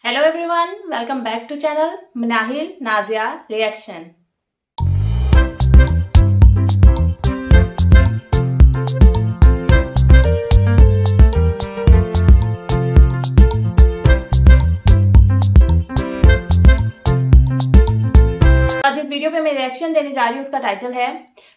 Hello everyone, welcome back to channel Manahil Nazia Reaction. आज इस video पे मैं रिएक्शन देने जा रही हूँ। उसका टाइटल है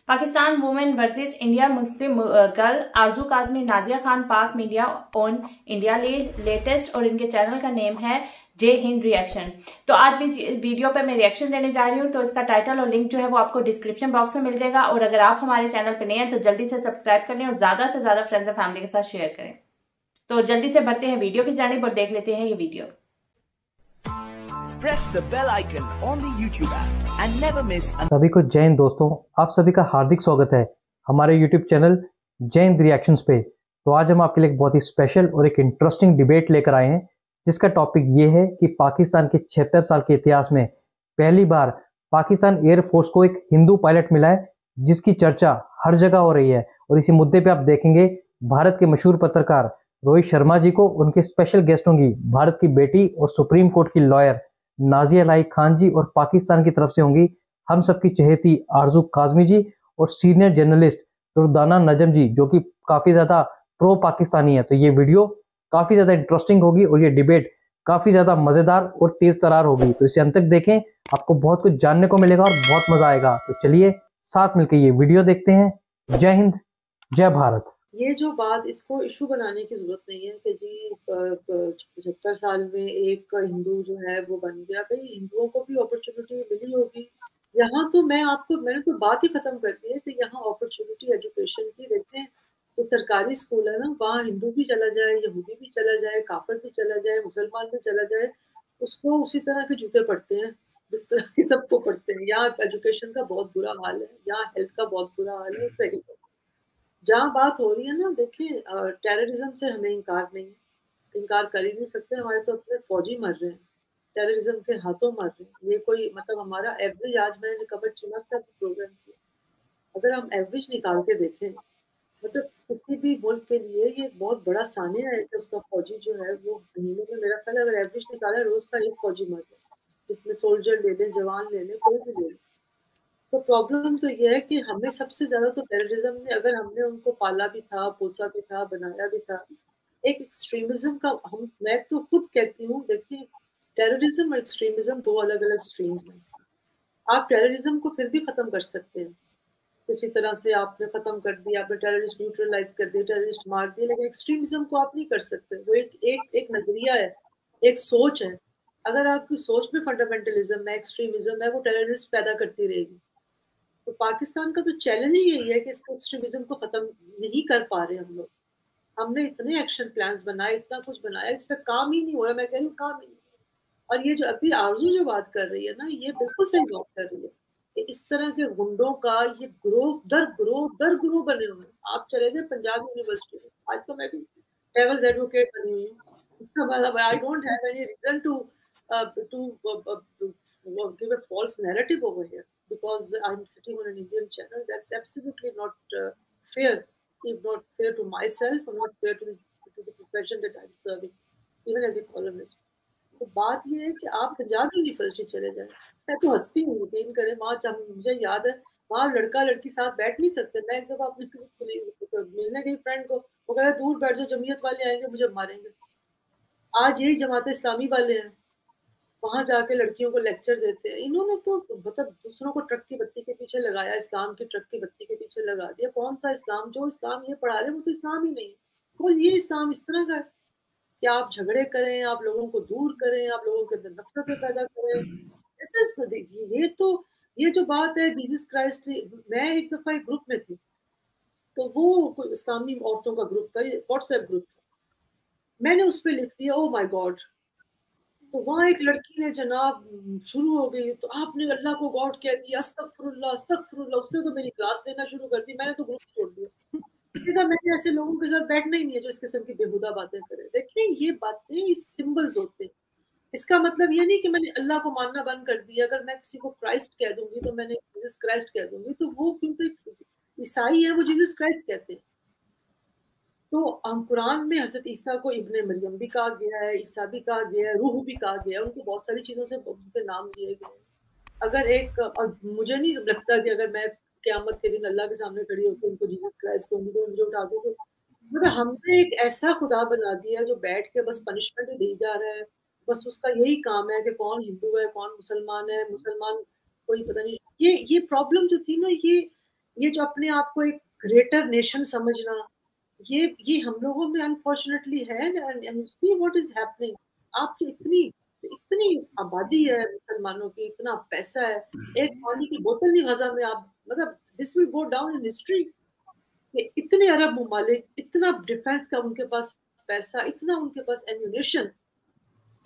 Pakistan women versus India Muslim girl आरजू काजमी नाजिया खान पाक मीडिया ऑन इंडिया लेटेस्ट, और इनके चैनल का नेम है जय हिंद रिएक्शन। तो आज भी इस वीडियो पे मैं रिएक्शन देने जा रही हूँ। तो इसका टाइटल और लिंक जो है वो आपको डिस्क्रिप्शन बॉक्स में मिल जाएगा। और अगर आप हमारे चैनल पे नए हैं तो जल्दी से सब्सक्राइब कर लें और ज्यादा से ज्यादा फ्रेंड्स और फैमिली के साथ शेयर करें। तो जल्दी से बढ़ते हैं वीडियो की जानिब और देख लेते हैं ये video. Press the bell icon on the YouTube app and never miss सभी को जय हिंद दोस्तों, आप सभी का हार्दिक स्वागत है हमारे YouTube चैनल जय हिंद रिएक्शंस पे। तो आज हम आपके लिए एक बहुत ही स्पेशल और एक इंटरेस्टिंग डिबेट लेकर आए हैं, जिसका टॉपिक ये है कि पाकिस्तान के 76 साल के इतिहास में पहली बार पाकिस्तान एयरफोर्स को एक हिंदू पायलट मिला है, जिसकी चर्चा हर जगह हो रही है। और इसी मुद्दे पे आप देखेंगे भारत के मशहूर पत्रकार रोहित शर्मा जी को, उनके स्पेशल गेस्ट होंगी भारत की बेटी और सुप्रीम कोर्ट की लॉयर नाजिया लाई खान जी, और पाकिस्तान की तरफ से होंगी हम सबकी चहेती आरजू काजमी जी, और सीनियर जर्नलिस्ट दुर्दाना नजम जी, जो कि काफी ज्यादा प्रो पाकिस्तानी है। तो ये वीडियो काफी ज्यादा इंटरेस्टिंग होगी और ये डिबेट काफी ज्यादा मजेदार और तेज तरार होगी। तो इसे अंत तक देखें, आपको बहुत कुछ जानने को मिलेगा और बहुत मजा आएगा। तो चलिए साथ मिलकर ये वीडियो देखते हैं। जय हिंद, जय भारत। ये जो बात, इसको इशू बनाने की जरूरत नहीं है कि जी 75 साल में एक हिंदू जो है वो बन गया। भाई हिंदुओं को भी अपॉर्चुनिटी मिली होगी। यहाँ तो मैंने तो बात ही खत्म कर दी है कि यहाँ अपॉर्चुनिटी एजुकेशन की देखें तो सरकारी स्कूल है ना, वहाँ हिंदू भी चला जाए, यहूदी भी चला जाए, काफिर भी चला जाए, मुसलमान भी चला जाए, उसको उसी तरह के जूते पड़ते हैं जिस तरह के सबको पड़ते हैं। यहाँ एजुकेशन का बहुत बुरा हाल है, यहाँ हेल्थ का बहुत बुरा हाल है। सही जहाँ बात हो रही है ना, देखिए टेररिज्म से हमें इनकार नहीं है, इनकार कर ही नहीं सकते। हमारे तो अपने फौजी मर रहे हैं, टेररिज्म के हाथों मर रहे हैं। ये कोई मतलब हमारा एवरेज, आज मैंने कमर चिनाब साहब प्रोग्राम किया, अगर हम एवरेज निकाल के देखें, मतलब किसी भी मुल्क के लिए ये बहुत बड़ा सानिया है कि उसका फौजी जो है वो महीने में, मेरा ख्याल अगर एवरेज निकाला रोज का एक फौजी मर रहा है, जिसमें सोल्जर ले लें, जवान ले लें, कोई भी ले लें। तो प्रॉब्लम तो ये है कि हमें सबसे ज्यादा तो टेररिज्म ने, अगर हमने उनको पाला भी था, पोसा भी था, बनाया भी था, एक एक्सट्रीमिज्म का मैं तो खुद कहती हूँ, देखिए टेररिज्म और एक्सट्रीमिज्म दो अलग अलग स्ट्रीम्स हैं। आप टेररिज्म को फिर भी खत्म कर सकते हैं, किसी तरह से आपने खत्म कर दिया, आपने टेररिस्ट न्यूट्रलाइज कर दिया, टेररिस्ट मार दिया, लेकिन एक्सट्रीमिज्म को आप नहीं कर सकते। वो एक नजरिया है, एक सोच है। अगर आपकी सोच में फंडामेंटलिज्म है, एक्सट्रीमिज्म है, वो टेररिस्ट पैदा करती रहेगी। तो पाकिस्तान का तो चैलेंज ही यही है कि इसको एक्सट्रीमिज्म को खत्म नहीं कर पा रहे हम लोग। हमने इतने एक्शन प्लान्स बनाए, इतना कुछ बनाया, इस पर काम ही नहीं हो रहा। मैं कह रही हूँ काम ही नहीं। और ये जो अभी आरजू जो बात कर रही है ना, ये बिल्कुल सही बात कर रही है कि इस तरह के गुंडों का ये ग्रोह बने हुए हैं। आप चले जाए पंजाब यूनिवर्सिटी में, आज तो मैं भी डेविल्स एडवोकेट बनी हुई हूँ। मतलब I don't have any reason to give a false narrative over here because I'm sitting on an Indian channel. That's absolutely not fair. If not fair to myself or not fair to the profession that I'm serving, even as a columnist. तो बात ये है कि आप Punjab university चले जाएं। मैं तो हंसती हूँ, यकीन करें, वहाँ मुझे याद है, वहाँ लड़का लड़की साथ बैठ नहीं सकते। मैं एक दफा अपनी मिलने गई फ्रेंड को, वो कह रहे दूर बैठ जाओ, जमीयत वाले आएंगे मुझे मारेंगे। आज यही जमात इस्लामी वाले हैं, वहां जाके लड़कियों को लेक्चर देते हैं। इन्होंने तो मतलब दूसरों को ट्रक की बत्ती के पीछे लगाया, इस्लाम की ट्रक की बत्ती के पीछे लगा दिया। कौन सा इस्लाम? जो इस्लाम ये पढ़ा रहे हैं वो तो इस्लाम ही नहीं है। तो ये इस्लाम इस तरह का है कि आप झगड़े करें, आप लोगों को दूर करें, आप लोगों के अंदर नफरतें पैदा करें। ये जो बात है जीसस क्राइस्ट, मैं एक दफा एक ग्रुप में थी, तो वो इस्लामी औरतों का ग्रुप था, व्हाट्सएप ग्रुप था। मैंने उस पर लिख दिया ओ माई गॉड। तो वहाँ एक लड़की ने जनाब शुरू हो गई, तो आपने अल्लाह को गॉड कह दिया, अस्तगफुरुल्लाह अस्तगफुरुल्लाह। उसने तो मेरी क्लास लेना शुरू कर दी, मैंने तो ग्रुप छोड़ दिया। मैंने ऐसे लोगों के साथ बैठना ही नहीं है जो इस किस्म की बेहुदा बातें करें। देखिए ये बातें, इस सिंबल्स होते हैं। इसका मतलब ये नहीं कि मैंने अल्लाह को मानना बंद कर दिया। अगर मैं किसी को क्राइस्ट कह दूंगी तो मैंने जीसस क्राइस्ट कह दूंगी, तो वो क्योंकि ईसाई है वो जीसस क्राइस्ट कहते हैं। तो हम कुरान में हजरत ईसा को इब्ने मरियम भी कहा गया है, ईसा भी कहा गया है, रूह भी कहा गया है, उनको बहुत सारी चीजों से उनके नाम लिए गए हैं। अगर एक, और मुझे नहीं लगता कि अगर मैं क़यामत के दिन अल्लाह के सामने खड़ी होकर उनको जीसस क्राइस्ट को मुझे उठा दो, तो मतलब हमने एक ऐसा खुदा बना दिया जो बैठ के बस पनिशमेंट ही दी जा रहा है। बस उसका यही काम है कि कौन हिंदू है, कौन मुसलमान है, मुसलमान कोई पता नहीं। ये प्रॉब्लम जो थी ना, ये जो अपने आप को एक ग्रेटर नेशन समझना, ये हम लोगों में अनफॉर्चुनेटली है। And see what is happening. आपकी इतनी इतनी आबादी है मुसलमानों की, इतना पैसा है, एक पानी की बोतल नहीं गजा में आप, मतलब this will go down in history. कि इतने अरब ममालिक, इतना डिफेंस का उनके पास पैसा, इतना उनके पास एम्यूनेशन,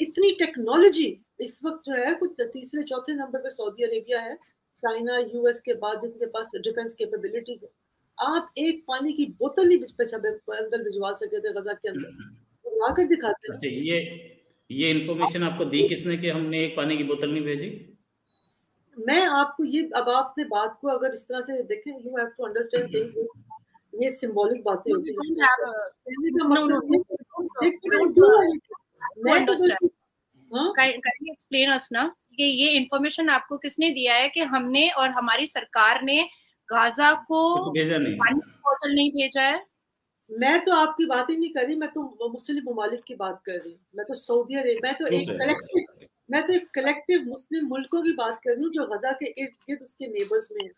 इतनी टेक्नोलॉजी। इस वक्त जो है कुछ तीसरे चौथे नंबर पे सऊदी अरेबिया है, चाइना यूएस के बाद जिनके पास डिफेंस कैपेबिलिटीज है। आप एक पानी की बोतल नहीं अंदर भिजवा सके थे गजा के अंदर, तो ला कर दिखाते हैं। अच्छा, ये इन्फॉर्मेशन आपको दी किसने कि हमने एक पानी की बोतल नहीं भेजी? मैं आपको ये, अब आपने बात को अगर इस तरह से देखें, you have to understand things, ये सिंबॉलिक बातें होती हैं। Kindly explain us ना कि ये इन्फॉर्मेशन आपको किसने दिया है कि हमने और हमारी सरकार ने गाजा को कुछ भेजा नहीं, पानी की बोतल नहीं भेजा है। मैं तो आपकी बात ही नहीं कर रही, मैं तो मुस्लिम ममालिक की बात कर रही हूँ। मैं तो सऊदी अरेबिया, मैं तो एक कलेक्टिव मुस्लिम मुल्कों की बात कर रही हूँ जो गजा के इर्द गिर्द उसके नेबर्स में है।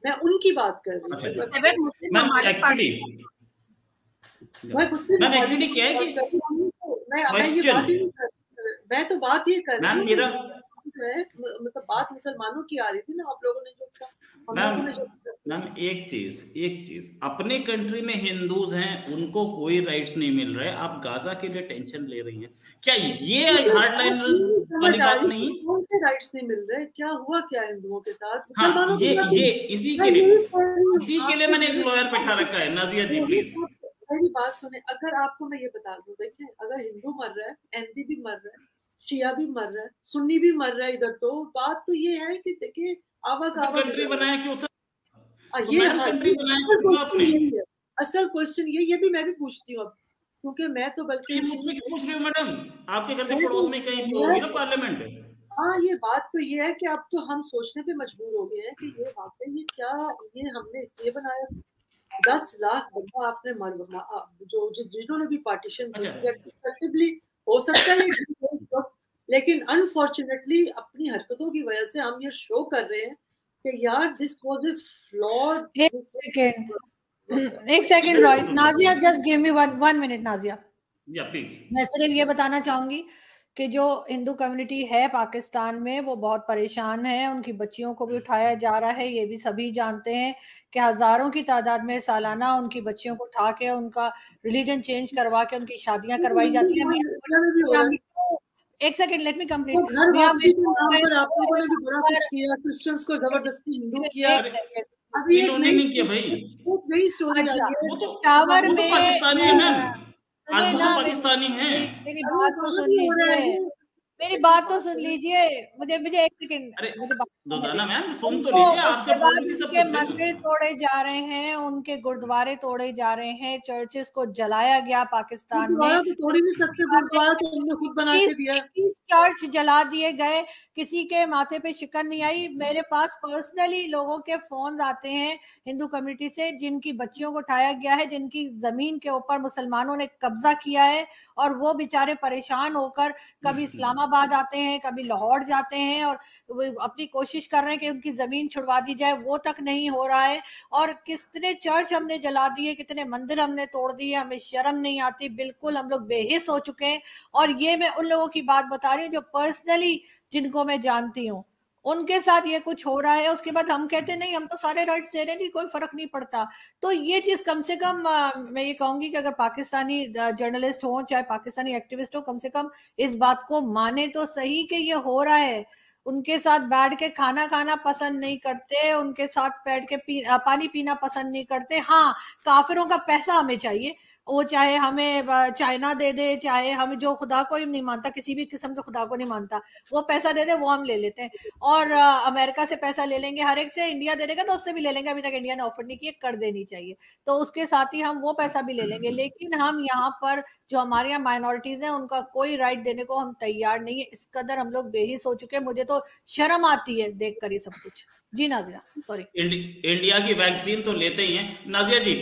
मैं उनकी बात कर रही हूँ। एक्चुअली क्या है कि मैं तो बात ये कर रही हूँ, मतलब बात मुसलमानों की आ रही थी ना, आप लोगों ने जो मैम एक चीज अपने कंट्री में हिंदूज हैं, उनको कोई राइट्स नहीं मिल रहे, आप गाजा के लिए टेंशन ले रही हैं क्या? ये हार्डलाइनर्स वाली बात नहीं। कौन से राइट्स नहीं मिल रहे? क्या हुआ क्या हिंदुओं के साथ? हाँ, ये इसी के लिए मैंने एक लॉयर बैठा रखा है। नाजिया जी प्लीज मेरी बात सुने। अगर आपको मैं ये बता दूं, देखिए अगर हिंदू मर रहा है, अहमदी भी मर रहा है, शिया भी मर रहा है, सुन्नी भी मर रहा है इधर, तो बात तो ये है कि देखिए कंट्री बनाया क्यों था? असल क्वेश्चन ये भी मैं भी पूछती हूँ अब, क्योंकि मैं तो बल्कि मुझसे क्यों पूछ रही हूँ मैडम? आपके घर के पड़ोस में कहीं तो होगी ना पार्लियामेंट। हाँ, ये बात तो ये है कि अब तो हम सोचने पे मजबूर हो गए हैं कि ये वाकई ये क्या, ये हमने इसलिए बनाया। 10 लाख बंदा आपने जो जिन्होंने भी पार्टीशन हो सकता है, लेकिन अनफॉर्चुनेटली अपनी हरकतों की वजह से हम ये शो कर रहे हैं कि यार दिस वाज ए फ्लॉड। एक second Roy, Nazia just give me one minute Nazia. या प्लीज। मैं सिर्फ ये बताना चाहूंगी कि जो हिंदू कम्युनिटी है पाकिस्तान में वो बहुत परेशान है, उनकी बच्चियों को भी उठाया जा रहा है। ये भी सभी जानते हैं कि हजारों की तादाद में सालाना उनकी बच्चियों को उठा के उनका रिलीजन चेंज करवा के उनकी शादियां करवाई जाती है। एक second, let me complete. Christians को जबरदस्ती हिंदू किया, अभी नहीं किया भाई। टावर में पाकिस्तानी है। मेरी बात तो सुन लीजिए, मेरी बात तो सुन लीजिए। मुझे एक सेकंड, मैम सुन तो लीजिए। आप जब उनके मंदिर तोड़े जा रहे हैं, उनके गुरुद्वारे तोड़े जा रहे हैं, चर्चेस को जलाया गया पाकिस्तान में। तोड़ ही नहीं सकते, गुरुद्वारा तो हमने खुद बना के दिया। चर्च जला दिए गए, किसी के माथे पे शिकन नहीं आई। मेरे पास पर्सनली लोगों के फोन आते हैं हिंदू कम्युनिटी से जिनकी बच्चियों को उठाया गया है, जिनकी जमीन के ऊपर मुसलमानों ने कब्जा किया है, और वो बेचारे परेशान होकर कभी इस्लामाबाद आते हैं, कभी लाहौर जाते हैं और अपनी कोशिश कर रहे हैं कि उनकी जमीन छुड़वा दी जाए, वो तक नहीं हो रहा है। और कितने चर्च हमने जला दिए, कितने मंदिर हमने तोड़ दिए, हमें शर्म नहीं आती। बिल्कुल हम लोग बेहिस हो चुके हैं। और ये मैं उन लोगों की बात बता रही हूँ जो पर्सनली, जिनको मैं जानती हूँ, उनके साथ ये कुछ हो रहा है। उसके बाद हम कहते नहीं, हम तो सारे राइट्स दे रहे हैं, कोई फर्क नहीं पड़ता। तो ये चीज कम से कम मैं ये कहूंगी कि अगर पाकिस्तानी जर्नलिस्ट हो, चाहे पाकिस्तानी एक्टिविस्ट हो, कम से कम इस बात को माने तो सही कि ये हो रहा है। उनके साथ बैठ के खाना पसंद नहीं करते, उनके साथ बैठ के पानी पीना पसंद नहीं करते। हाँ, काफिरों का पैसा हमें चाहिए, वो चाहे हमें चाइना दे दे, चाहे हमें जो खुदा को ही नहीं मानता, किसी भी किस्म के खुदा को नहीं मानता, वो पैसा दे दे, वो हम ले लेते हैं। और अमेरिका से पैसा ले लेंगे, हर एक से, इंडिया दे देगा तो उससे भी ले लेंगे, अभी तक इंडिया ने ऑफर नहीं किया, कर देनी चाहिए, तो उसके साथ ही हम वो पैसा भी ले लेंगे। लेकिन हम यहाँ पर जो हमारे यहाँ माइनॉरिटीज हैं उनका कोई राइट देने को हम तैयार नहीं है। इस कदर हम लोग बेहिस हो चुके हैं, मुझे तो शर्म आती है देख कर ये सब कुछ। जी नाजिया, सॉरी। इंडिया की वैक्सीन तो लेते ही हैं। नाजिया जी,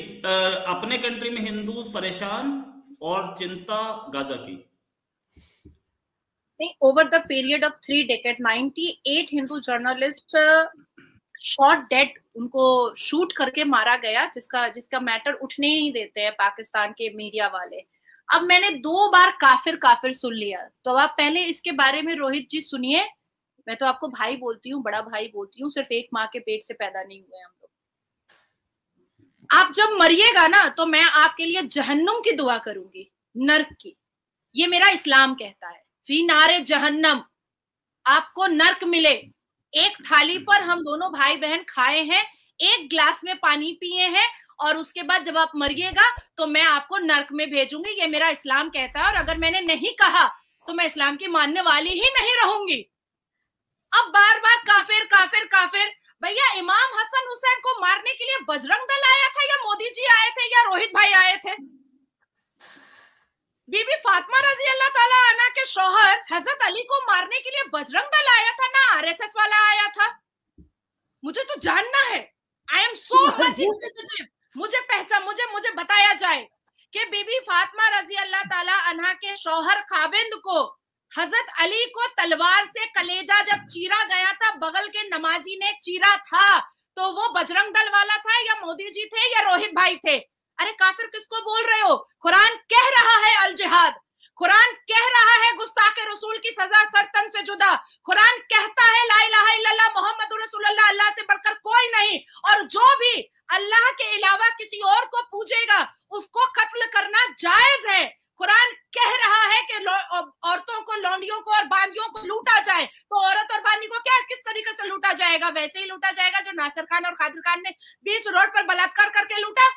अपने कंट्री में हिंदूज परेशान और चिंता गाजा की नहीं, over the period of 3 decades 98 Hindu journalist shot dead, उनको शूट करके मारा गया, जिसका मैटर उठने ही नहीं देते हैं पाकिस्तान के मीडिया वाले। अब मैंने 2 बार काफिर सुन लिया, तो आप पहले इसके बारे में रोहित जी सुनिए। मैं तो आपको भाई बोलती हूँ, बड़ा भाई बोलती हूँ, सिर्फ एक माँ के पेट से पैदा नहीं हुए हम लोग। आप जब मरिएगा ना तो मैं आपके लिए जहन्नुम की दुआ करूंगी, नर्क की। ये मेरा इस्लाम कहता है, फी नारे जहन्नम, आपको नर्क मिले। एक थाली पर हम दोनों भाई बहन खाए हैं, एक ग्लास में पानी पिए हैं, और उसके बाद जब आप मरिएगा तो मैं आपको नर्क में भेजूंगी। ये मेरा इस्लाम कहता है, और अगर मैंने नहीं कहा तो मैं इस्लाम की मानने वाली ही नहीं रहूंगी। अब बार बार काफिर काफिर काफिर, भैया इमाम हसन हुसैन को मारने के लिए बजरंग दल आया था, या मोदी जी आए थे, या रोहित भाई आए थे? बीबी फातिमा रजी अल्लाह ताला अन्हा के शौहर हजरत अली को मारने के लिए बजरंग दल आया था ना आरएसएस वाला आया था? मुझे तो जानना है। I am so much inquisitive, मुझे पहचान, मुझे बताया जाए कि बीबी फातिमा रजी अल्लाह ताला अन्हा के शौहर खाबिंद को, हजरत अली को तलवार से कलेजा जब चीरा गया था, बगल के नमाजी ने चीरा था, तो वो बजरंग दल वाला था, या मोदी जी थे, या रोहित भाई थे? अरे काफिर किसको बोल रहे हो? कुरान कह रहा है अल जिहाद, कुरान कह रहा है गुस्ताखे रसूल की सजा सरतन से जुदा, कुरान कहता है ला इलाहा इल्लल्लाह मुहम्मदुर रसूलुल्लाह, अल्लाह से बढ़कर कोई नहीं, और जो भी अल्लाह के अलावा किसी और को पूजेगा उसको कत्ल करना जायज है। कुरान कह रहा है कि औरतों को, लौंडियों को और बांदियों को लूटा जाए, तो औरत और बांदी को क्या किस तरीके से लूटा जाएगा? वैसे ही लूटा जाएगा जो नासिर खान और खादिर खान ने बीच रोड पर बलात्कार करके लूटा।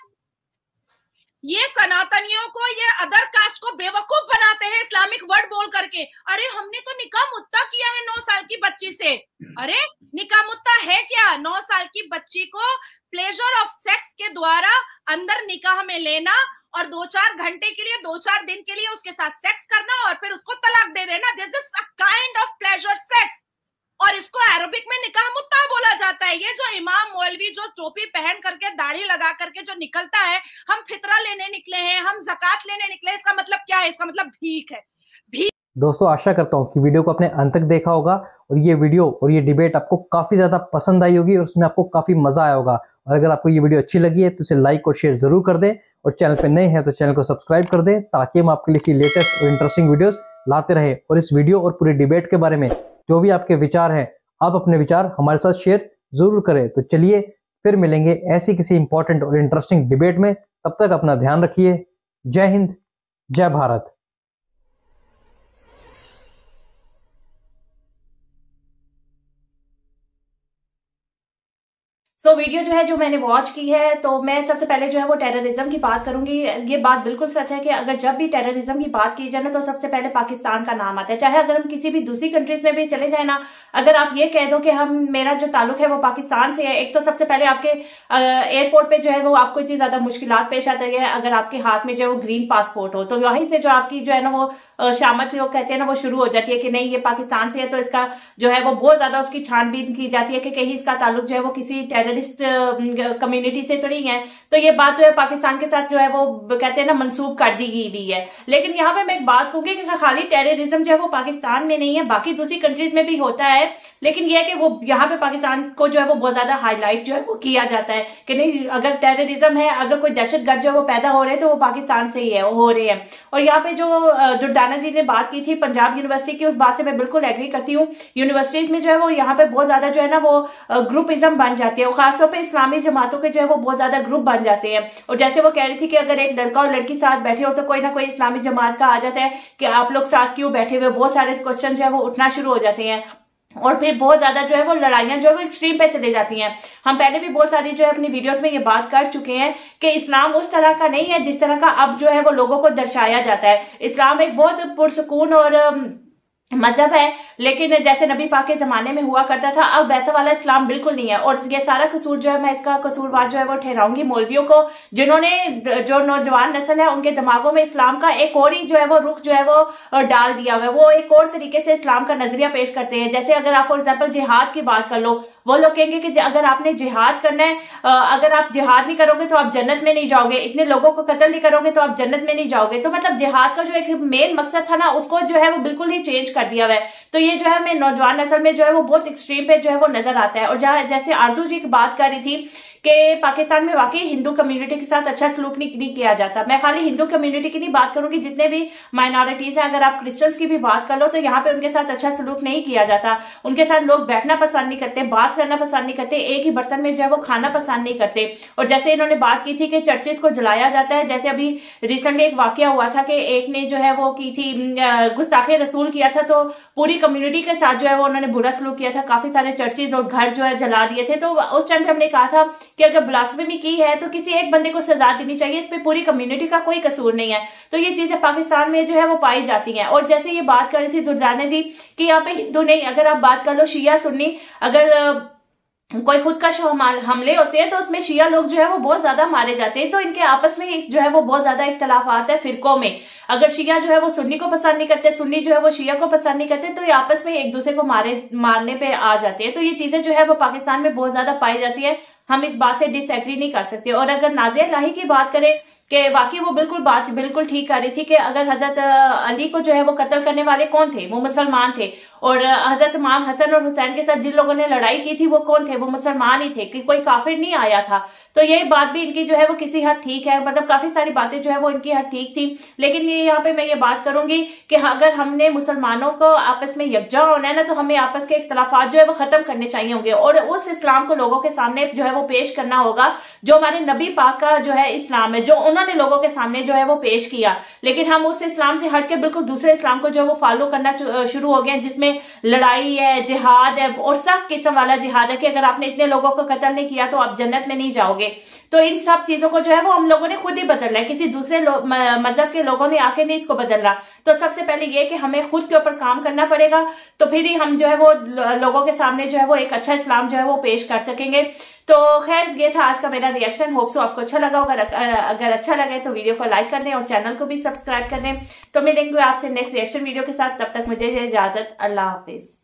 ये सनातनियों को, ये अदर कास्ट को बेवकूफ बनाते हैं इस्लामिक वर्ड बोल करके। अरे हमने तो निकाह मुत्ता किया है 9 साल की बच्ची से। अरे निकाह मुत्ता है क्या? 9 साल की बच्ची को प्लेजर ऑफ सेक्स के द्वारा अंदर निकाह में लेना और 2-4 घंटे के लिए, 2-4 दिन के लिए उसके साथ सेक्स करना और फिर उसको तलाक दे देना। This is a kind of pleasure sex, और इसको अरबिक में निकाह मुत्ता बोला जाता है। ये जो इमाम मौलवी जो टोपी पहन करके, दाढ़ी लगा करके जो निकलता है, हम फितरा लेने निकले हैं, हम ज़कात लेने निकले, इसका मतलब क्या है? इसका मतलब भीख है। दोस्तों, आशा करता हूँ कि वीडियो को आपने अंत तक देखा होगा और ये वीडियो और ये डिबेट आपको काफी ज्यादा पसंद आई होगी और उसमें आपको काफी मजा आया होगा। और अगर आपको ये वीडियो अच्छी लगी है तो इसे लाइक और शेयर जरूर कर दें, और चैनल पे नए हैं तो चैनल को सब्सक्राइब कर दें, ताकि हम आपके लिए लेटेस्ट और इंटरेस्टिंग वीडियोस लाते रहे। और इस वीडियो और पूरे डिबेट के बारे में जो भी आपके विचार हैं, आप अपने विचार हमारे साथ शेयर जरूर करें। तो चलिए फिर मिलेंगे ऐसी किसी इंपॉर्टेंट और इंटरेस्टिंग डिबेट में। तब तक अपना ध्यान रखिए। जय हिंद, जय भारत। वीडियो जो है जो मैंने वॉच की है, तो मैं सबसे पहले जो है वो टेररिज्म की बात करूंगी। ये बात बिल्कुल सच है कि अगर जब भी टेररिज्म की बात की जाए ना, तो सबसे पहले पाकिस्तान का नाम आता है। चाहे अगर हम किसी भी दूसरी कंट्रीज में भी चले जाए ना, अगर आप ये कह दो कि मेरा जो ताल्लुक है वो पाकिस्तान से है, एक तो सबसे पहले आपके एयरपोर्ट पे जो है वो आपको इतनी ज्यादा मुश्किलात पेश आती है अगर आपके हाथ में जो है वो ग्रीन पासपोर्ट हो, तो वहीं से जो आपकी जो है ना वो शामत जो कहते हैं ना वो शुरू हो जाती है कि नहीं ये पाकिस्तान से है, तो इसका जो है वो बहुत ज्यादा उसकी छानबीन की जाती है कि कहीं इसका ताल्लुक जो है वो किसी टेररिस्ट कम्युनिटी से तो नहीं है। तो ये बात जो है पाकिस्तान के साथ जो है वो कहते हैं ना मंसूब कर दी गई है। लेकिन यहाँ पे मैं एक बात कहूंगी कि खाली टेररिज्म जो है वो पाकिस्तान में नहीं है, बाकी दूसरी कंट्रीज में भी होता है, लेकिन यह है कि वो यहाँ पे पाकिस्तान को जो है वो बहुत ज्यादा हाईलाइट जो है वो किया जाता है कि नहीं अगर टेररिज्म है, अगर कोई दहशतगर्द जो है वो पैदा हो रहे हैं तो वो पाकिस्तान से ही है, हो रहे हैं। और यहाँ पे जो दुर्दाना जी ने बात की थी पंजाब यूनिवर्सिटी की, उस बात से मैं बिल्कुल एग्री करती हूँ। यूनिवर्सिटीज में जो है वो यहाँ पे बहुत ज्यादा जो है ना वो ग्रुपिज्म बन जाती है, खासतौर पर इस्लामी जमातों के जो है वो बहुत ज्यादा ग्रुप बन जाते हैं। और जैसे वो कह रही थी कि अगर एक लड़का और लड़की साथ बैठे हो तो कोई ना कोई इस्लामी जमात का आ जाता है कि आप लोग साथ क्यों बैठे हुए, बहुत सारे क्वेश्चन जो है वो उठना शुरू हो जाते हैं। और फिर बहुत ज्यादा जो है वो लड़ाइयां जो है वो एक्सट्रीम पे चले जाती हैं। हम पहले भी बहुत सारी जो है अपनी वीडियोस में ये बात कर चुके हैं कि इस्लाम उस तरह का नहीं है जिस तरह का अब जो है वो लोगों को दर्शाया जाता है। इस्लाम एक बहुत पुरसकून और मजहब है, लेकिन जैसे नबी पाक के जमाने में हुआ करता था अब वैसा वाला इस्लाम बिल्कुल नहीं है। और ये सारा कसूर जो है मैं इसका कसूरवार जो है वो ठहराऊंगी मौलवियों को, जिन्होंने जो नौजवान नस्ल है उनके दिमागों में इस्लाम का एक और ही जो है वो रुख जो है वो डाल दिया हुआ है। वो एक और तरीके से इस्लाम का नजरिया पेश करते हैं। जैसे अगर आप फॉर एग्जाम्पल जिहाद की बात कर लो, वो लोग कहेंगे कि अगर आपने जिहाद करना है, अगर आप जिहाद नहीं करोगे तो आप जन्नत में नहीं जाओगे, इतने लोगों को कत्ल नहीं करोगे तो आप जन्नत में नहीं जाओगे। तो मतलब जिहाद का जो एक मेन मकसद था ना उसको जो है वो बिल्कुल ही चेंज कर दिया हुआ है। तो ये जो है हमें नौजवान नस्ल में जो है वो बहुत एक्सट्रीम पे जो है वो नजर आता है। और जहां जैसे आरजू जी की बात कर रही थी कि पाकिस्तान में वाकई हिंदू कम्युनिटी के साथ अच्छा सलूक नहीं किया जाता। मैं खाली हिंदू कम्युनिटी की नहीं बात करूंगी, जितने भी माइनॉरिटीज हैं, अगर आप क्रिश्चियंस की भी बात कर लो तो यहाँ पे उनके साथ अच्छा सलूक नहीं किया जाता। उनके साथ लोग बैठना पसंद नहीं करते, बात करना पसंद नहीं करते, एक ही बर्तन में जो है वो खाना पसंद नहीं करते। और जैसे इन्होंने बात की थी कि चर्चेस को जलाया जाता है, जैसे अभी रिसेंटली एक वाकया हुआ था कि एक ने जो है वो की थी गुस्ताखे रसूल किया था, तो पूरी कम्युनिटी के साथ जो है वो उन्होंने बुरा सलूक किया था, काफी सारे चर्चेज और घर जो है जला दिए थे। तो उस टाइम पे हमने कहा था कि अगर ब्लास्फेमी की है तो किसी एक बंदे को सजा देनी चाहिए, इस पे पूरी कम्युनिटी का कोई कसूर नहीं है। तो ये चीजें पाकिस्तान में जो है वो पाई जाती हैं। और जैसे ये बात कर रही थी दुर्जाने जी कि यहाँ पे हिंदू नहीं, अगर आप बात कर लो शिया सुन्नी, अगर कोई खुदकश हमले होते हैं तो उसमें शिया लोग जो है वो बहुत ज्यादा मारे जाते हैं। तो इनके आपस में जो है वो बहुत ज्यादा इख्तलाफात है फिरकों में। अगर शिया जो है वो सुन्नी को पसंद नहीं करते, सुन्नी जो है वो शिया को पसंद नहीं करते, तो ये आपस में एक दूसरे को मारने पे आ जाते हैं। तो ये चीजें जो है वो पाकिस्तान में बहुत ज्यादा पाई जाती है, हम इस बात से डिसएग्री नहीं कर सकते। और अगर नाज़िया इलाही की बात करें कि वाकई वो बात बिल्कुल ठीक कर रही थी कि अगर हजरत अली को जो है वो कत्ल करने वाले कौन थे, वो मुसलमान थे। और हजरत इमाम हसन और हुसैन के साथ जिन लोगों ने लड़ाई की थी वो कौन थे, वो मुसलमान ही थे, कि कोई काफिर नहीं आया था। तो ये बात भी इनकी जो है वो किसी हद ठीक है, मतलब काफी सारी बातें जो है वो इनकी हद ठीक थी। लेकिन ये यहाँ पे मैं ये बात करूंगी कि अगर हमने मुसलमानों को आपस में यकजा होना है ना, तो हमें आपस के इख्तलाफात जो है वो खत्म करने चाहिए होंगे और उस इस्लाम को लोगों के सामने जो है वो पेश करना होगा जो हमारे नबी पाक का जो है इस्लाम है, जो उन्होंने लोगों के सामने जो है वो पेश किया। लेकिन हम उस इस्लाम से हटके बिल्कुल दूसरे इस्लाम को जो है वो फॉलो करना शुरू हो गए, जिसमें लड़ाई है, जिहाद है और सख्त किस्म वाला जिहाद है कि अगर आपने इतने लोगों को कत्ल नहीं किया तो आप जन्नत में नहीं जाओगे। तो इन सब चीजों को जो है वो हम लोगों ने खुद ही बदलना है, किसी दूसरे मजहब के लोगों ने आके नहीं इसको बदलना। तो सबसे पहले ये कि हमें खुद के ऊपर काम करना पड़ेगा, तो फिर ही हम जो है वो लोगों के सामने जो है वो एक अच्छा इस्लाम जो है वो पेश कर सकेंगे। तो खैर ये था आज का मेरा रिएक्शन, होप सो आपको अच्छा लगा होगा। अगर अच्छा लगे तो वीडियो को लाइक कर दें और चैनल को भी सब्सक्राइब कर दें। तो मिलेंगे आपसे नेक्स्ट रिएक्शन वीडियो के साथ, तब तक मुझे इजाजत, अल्लाह हाफिज।